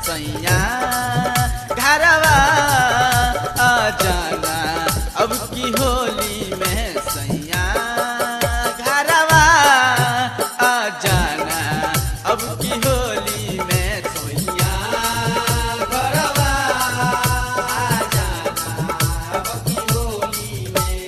सैया घरवा आ जाना अब की होली में सैया घरवा आ जाना अब की होली में सैया घरवा आ जाना अब की होली में।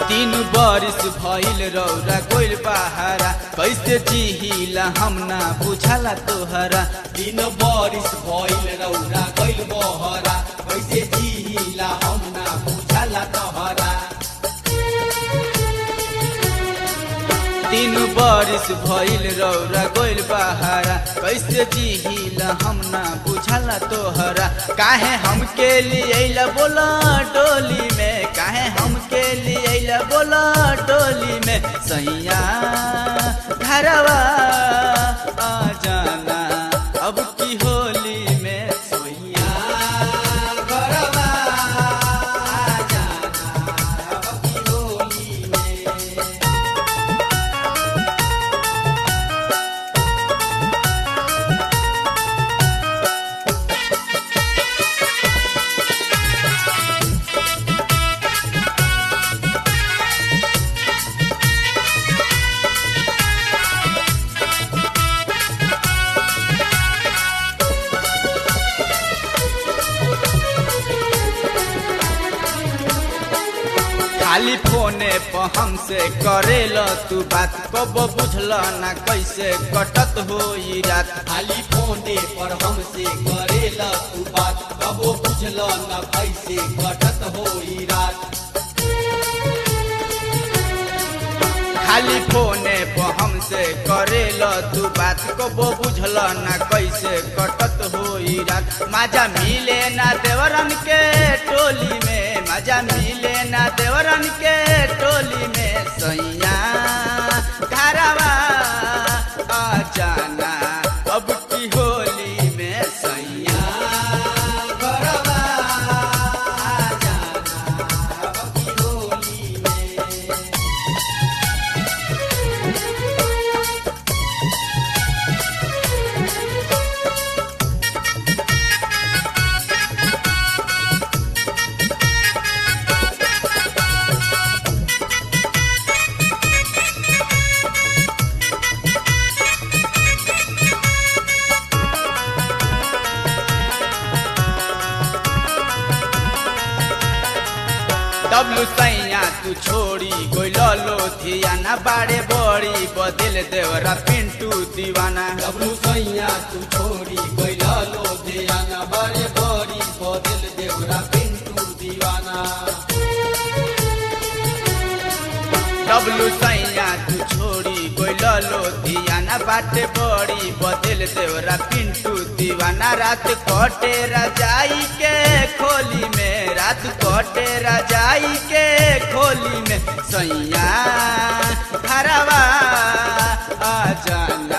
तीन बारिश भइल रौरा गोइल बहारा कैसे जिहिला हम ना बुझला तोहरा। दिन बारिश भइल रौरा गइल बहरा कैसे जिहिला हम ना बुझला तोहरा। तीन बारिश भइल रौरा गोइल बहारा कैसे जिहिला हम ना बुझला तोहरा। काहे हमके लिए बोला डोली में काहे हमके लिए बोला डोली में सैया घरवा आ जाना अब की होली में सैया घरवा आ जाना अब की होली में। खाली फोने पर हमसे करेला तू बात कब बुझला ना कैसे कटत होई रात। खाली फोने पर हमसे करेला तू बात कबो बुझल न कैसे कटत होई रात। खाली फोने पर हमसे करेला तू बात कब बुझला ना कैसे कटत होई रात। मजा मिले ना देवरन के टोली में मजा मिले ना देवरन के टोली में सैया घरवा आ जाना अब की होली में सैया घरवा आ जाना अब की होली में। डब्लू सैया तू छोड़ी गोइलो धियाना बाड़े बड़ी बदल देवरा पिंटू दीवाना। डब्लू सैया तू छोड़ी गइल लुधियाना बड़े बड़ी बदल देवरा पिंटू दीवाना। डब्लू सैया तू छोड़ी गोइलो धियाना बाटे बड़ी बदल देवरा पिंटू दीवाना। रात कटे रजाई के खोली में रात कटे रजाई के खोली में सैया घरवा आ जाना